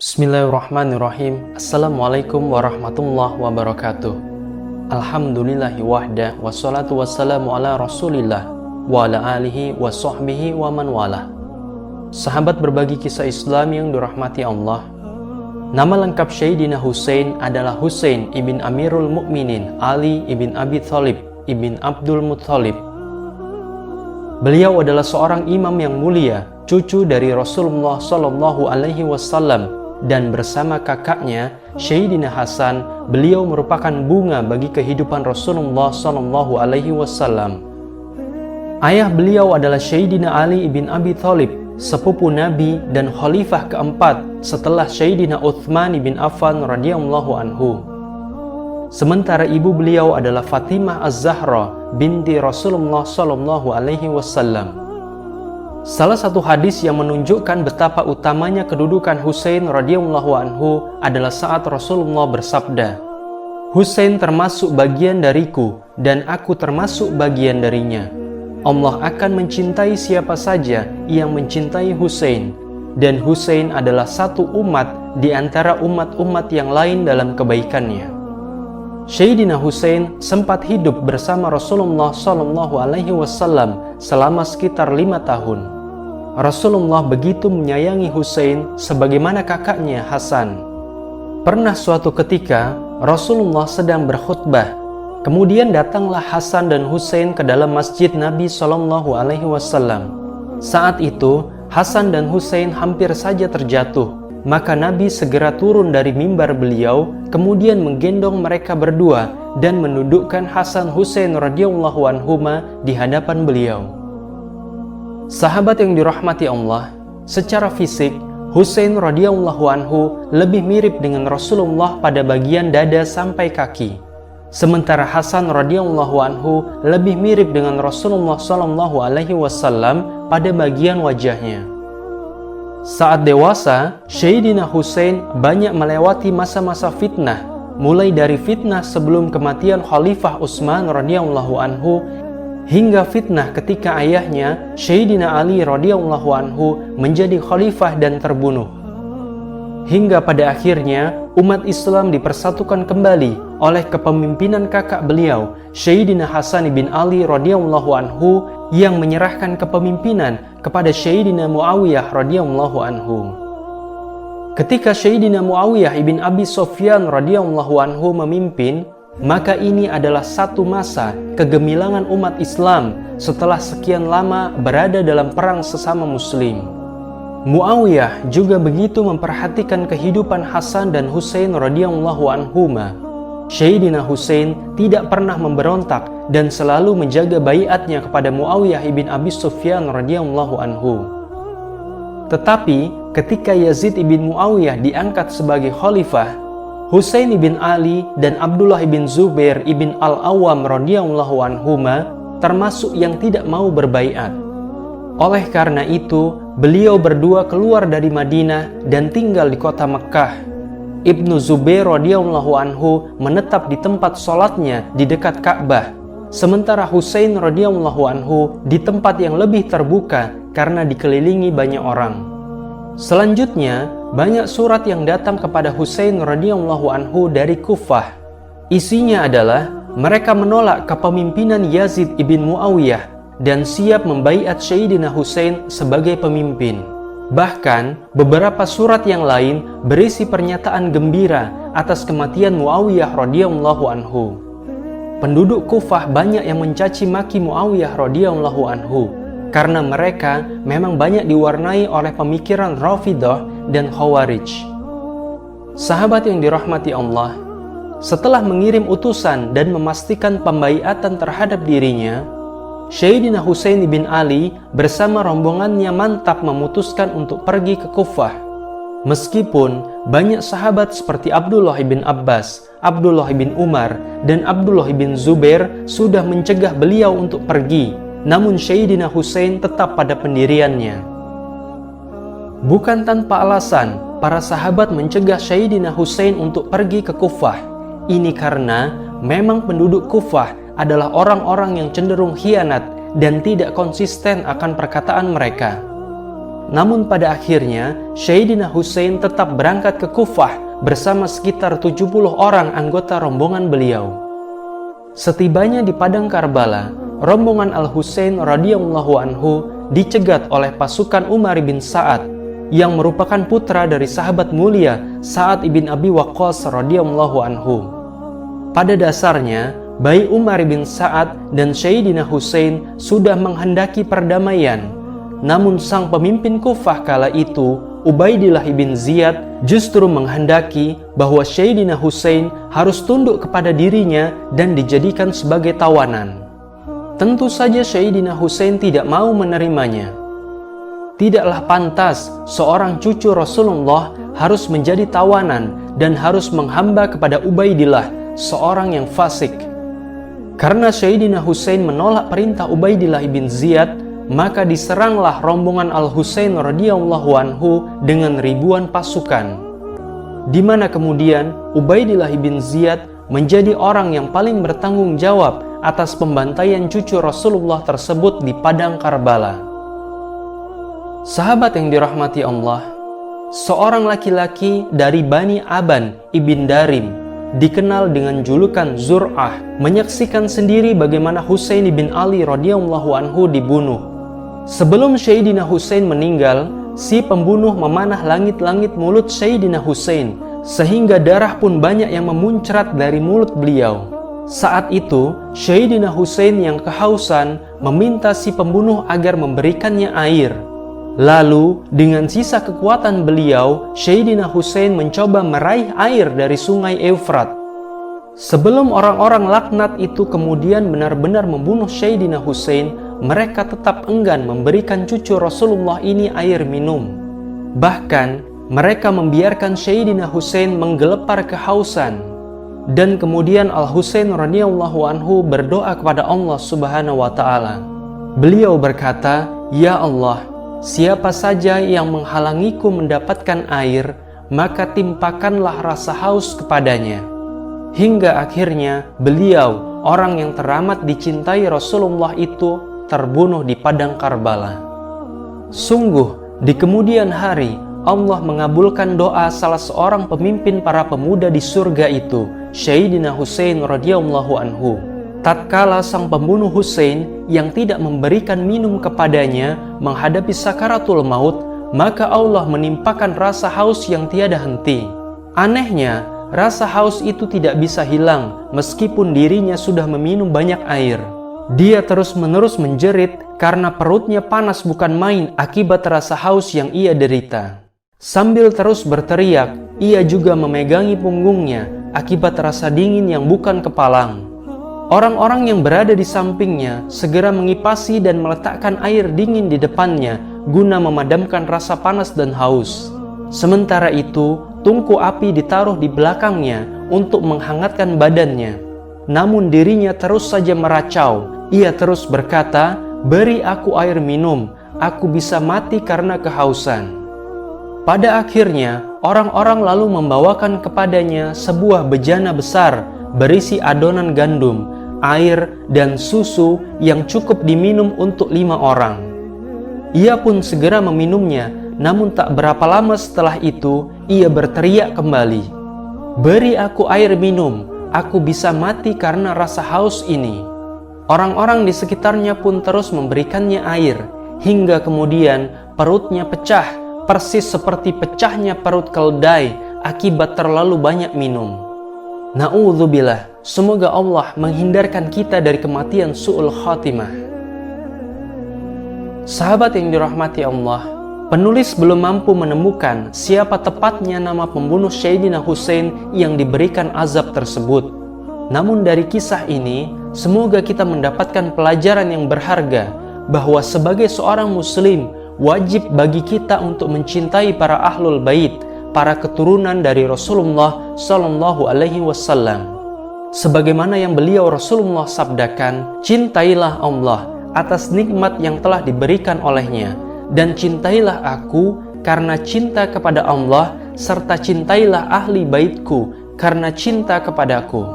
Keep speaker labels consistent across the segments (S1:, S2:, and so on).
S1: Bismillahirrahmanirrahim. Assalamualaikum warahmatullahi wabarakatuh. Alhamdulillahi wahda, wassalatu wassalamu ala rasulillah wa ala alihi wa sahbihi wa man wala. Sahabat berbagi kisah Islam yang dirahmati Allah, nama lengkap Sayyidina Husain adalah Husain ibn Amirul Mukminin Ali ibn Abi Thalib ibn Abdul Muthalib. Beliau adalah seorang imam yang mulia, cucu dari Rasulullah Shallallahu Alaihi Wasallam, dan bersama kakaknya Sayyidina Hasan, beliau merupakan bunga bagi kehidupan Rasulullah Shallallahu Alaihi Wasallam. Ayah beliau adalah Sayyidina Ali ibn Abi Thalib, sepupu Nabi dan khalifah keempat setelah Sayyidina Utsman bin Affan radhiyallahu anhu. Sementara ibu beliau adalah Fatimah Az-Zahra binti Rasulullah Shallallahu Alaihi Wasallam. Salah satu hadis yang menunjukkan betapa utamanya kedudukan Husain radhiyallahu anhu adalah saat Rasulullah bersabda, "Husain termasuk bagian dariku dan aku termasuk bagian darinya. Allah akan mencintai siapa saja yang mencintai Husain, dan Husain adalah satu umat di antara umat-umat yang lain dalam kebaikannya." Sayyidina Husain sempat hidup bersama Rasulullah Shallallahu Alaihi Wasallam selama sekitar 5 tahun. Rasulullah begitu menyayangi Husain sebagaimana kakaknya Hasan. Pernah suatu ketika Rasulullah sedang berkhutbah, kemudian datanglah Hasan dan Husain ke dalam masjid Nabi Shallallahu Alaihi Wasallam. Saat itu Hasan dan Husain hampir saja terjatuh. Maka Nabi segera turun dari mimbar beliau, kemudian menggendong mereka berdua dan menundukkan Hasan Husain radhiyallahu anhuma di hadapan beliau. Sahabat yang dirahmati Allah, secara fisik Husain radhiyallahu anhu lebih mirip dengan Rasulullah pada bagian dada sampai kaki. Sementara Hasan radhiyallahu anhu lebih mirip dengan Rasulullah sallallahu alaihi wasallam pada bagian wajahnya. Saat dewasa, Sayyidina Husain banyak melewati masa-masa fitnah, mulai dari fitnah sebelum kematian Khalifah Utsman radhiyallahu anhu hingga fitnah ketika ayahnya Sayyidina Ali radhiyallahu anhu menjadi khalifah dan terbunuh. Hingga pada akhirnya umat Islam dipersatukan kembali oleh kepemimpinan kakak beliau, Sayyidina Hasan bin Ali radhiyallahu anhu, yang menyerahkan kepemimpinan kepada Sayyidina Muawiyah radhiyallahu anhu. Ketika Sayyidina Muawiyah ibn Abi Sufyan radhiyallahu anhu memimpin, maka ini adalah satu masa kegemilangan umat Islam setelah sekian lama berada dalam perang sesama muslim. Muawiyah juga begitu memperhatikan kehidupan Hasan dan Husain radhiyallahu anhuma. Sayyidina Husain tidak pernah memberontak dan selalu menjaga baiatnya kepada Muawiyah ibn Abi Sufyan radhiyallahu anhu. Tetapi ketika Yazid ibn Muawiyah diangkat sebagai khalifah, Husain ibn Ali dan Abdullah ibn Zubair ibn Al-Awwam radhiyallahu anhuma termasuk yang tidak mau berbaiat. Oleh karena itu, beliau berdua keluar dari Madinah dan tinggal di kota Mekkah. Ibnu Zubair radhiyallahu anhu menetap di tempat sholatnya di dekat Ka'bah, sementara Husain radhiyallahu anhu di tempat yang lebih terbuka karena dikelilingi banyak orang. Selanjutnya, banyak surat yang datang kepada Husain radhiyallahu anhu dari Kufah. Isinya adalah mereka menolak kepemimpinan Yazid ibn Muawiyah dan siap membaiat Sayyidina Husain sebagai pemimpin. Bahkan, beberapa surat yang lain berisi pernyataan gembira atas kematian Muawiyah radhiyallahu anhu. Penduduk Kufah banyak yang mencaci maki Muawiyah radhiyallahu anhu karena mereka memang banyak diwarnai oleh pemikiran Rafidah dan Khawarij. Sahabat yang dirahmati Allah, setelah mengirim utusan dan memastikan pembaiatan terhadap dirinya, Sayyidina Husain bin Ali bersama rombongannya mantap memutuskan untuk pergi ke Kufah. Meskipun banyak sahabat seperti Abdullah bin Abbas, Abdullah bin Umar, dan Abdullah bin Zubair sudah mencegah beliau untuk pergi, namun Sayyidina Husain tetap pada pendiriannya. Bukan tanpa alasan, para sahabat mencegah Sayyidina Husain untuk pergi ke Kufah. Ini karena memang penduduk Kufah adalah orang-orang yang cenderung khianat dan tidak konsisten akan perkataan mereka. Namun pada akhirnya, Sayyidina Husain tetap berangkat ke Kufah bersama sekitar 70 orang anggota rombongan beliau. Setibanya di padang Karbala, rombongan Al-Husain radhiyallahu anhu dicegat oleh pasukan Umar bin Sa'ad yang merupakan putra dari sahabat mulia Sa'ad ibn Abi Waqqas radhiyallahu anhu. Pada dasarnya, baik Umar bin Sa'ad dan Sayyidina Husain sudah menghendaki perdamaian. Namun sang pemimpin Kufah kala itu, Ubaidillah bin Ziyad, justru menghendaki bahwa Sayyidina Husain harus tunduk kepada dirinya dan dijadikan sebagai tawanan. Tentu saja Sayyidina Husain tidak mau menerimanya. Tidaklah pantas seorang cucu Rasulullah harus menjadi tawanan dan harus menghamba kepada Ubaidillah, seorang yang fasik. Karena Sayyidina Husain menolak perintah Ubaidillah bin Ziyad, maka diseranglah rombongan Al-Husain radhiyallahu anhu dengan ribuan pasukan, di mana kemudian Ubaidillah bin Ziyad menjadi orang yang paling bertanggung jawab atas pembantaian cucu Rasulullah tersebut di padang Karbala. Sahabat yang dirahmati Allah, seorang laki-laki dari Bani Aban ibn Darim, dikenal dengan julukan Zur'ah, menyaksikan sendiri bagaimana Husain bin Ali radhiyallahu anhu dibunuh. Sebelum Sayyidina Husain meninggal, si pembunuh memanah langit-langit mulut Sayyidina Husain, sehingga darah pun banyak yang memuncrat dari mulut beliau. Saat itu, Sayyidina Husain yang kehausan meminta si pembunuh agar memberikannya air. Lalu, dengan sisa kekuatan beliau, Sayyidina Husain mencoba meraih air dari sungai Eufrat. Sebelum orang-orang laknat itu kemudian benar-benar membunuh Sayyidina Husain, mereka tetap enggan memberikan cucu Rasulullah ini air minum. Bahkan, mereka membiarkan Sayyidina Husain menggelepar kehausan. Dan kemudian Al-Husain radhiyallahu anhu berdoa kepada Allah Subhanahu wa Ta'ala. Beliau berkata, "Ya Allah, siapa saja yang menghalangiku mendapatkan air, maka timpakanlah rasa haus kepadanya." Hingga akhirnya beliau, orang yang teramat dicintai Rasulullah itu, terbunuh di padang Karbala. Sungguh, di kemudian hari, Allah mengabulkan doa salah seorang pemimpin para pemuda di surga itu, Sayyidina Husain radhiyallahu anhu. Tatkala sang pembunuh Husain yang tidak memberikan minum kepadanya menghadapi sakaratul maut, maka Allah menimpakan rasa haus yang tiada henti. Anehnya, rasa haus itu tidak bisa hilang meskipun dirinya sudah meminum banyak air. Dia terus-menerus menjerit karena perutnya panas bukan main akibat rasa haus yang ia derita. Sambil terus berteriak, ia juga memegangi punggungnya akibat rasa dingin yang bukan kepalang. Orang-orang yang berada di sampingnya segera mengipasi dan meletakkan air dingin di depannya guna memadamkan rasa panas dan haus. Sementara itu, tungku api ditaruh di belakangnya untuk menghangatkan badannya. Namun dirinya terus saja meracau. Ia terus berkata, "Beri aku air minum, aku bisa mati karena kehausan." Pada akhirnya, orang-orang lalu membawakan kepadanya sebuah bejana besar berisi adonan gandum, air, dan susu yang cukup diminum untuk 5 orang. Ia pun segera meminumnya, namun tak berapa lama setelah itu, ia berteriak kembali, "Beri aku air minum, aku bisa mati karena rasa haus ini." Orang-orang di sekitarnya pun terus memberikannya air, hingga kemudian perutnya pecah, persis seperti pecahnya perut keledai akibat terlalu banyak minum. Na'udzubillah, semoga Allah menghindarkan kita dari kematian su'ul khatimah. Sahabat yang dirahmati Allah, penulis belum mampu menemukan siapa tepatnya nama pembunuh Sayyidina Husain yang diberikan azab tersebut. Namun dari kisah ini, semoga kita mendapatkan pelajaran yang berharga bahwa sebagai seorang muslim, wajib bagi kita untuk mencintai para ahlul bait, para keturunan dari Rasulullah Sallallahu Alaihi Wasallam. Sebagaimana yang beliau Rasulullah sabdakan, "Cintailah Allah atas nikmat yang telah diberikan olehnya, dan cintailah aku karena cinta kepada Allah, serta cintailah ahli baitku karena cinta kepadaku."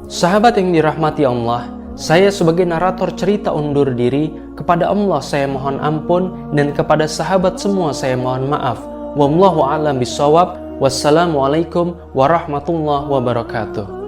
S1: Sahabat yang dirahmati Allah, saya sebagai narator cerita undur diri Kepada Allah saya mohon ampun, dan kepada sahabat semua saya mohon maaf. Wallahu a'lam bishawab. Wassalamualaikum warahmatullahi wabarakatuh.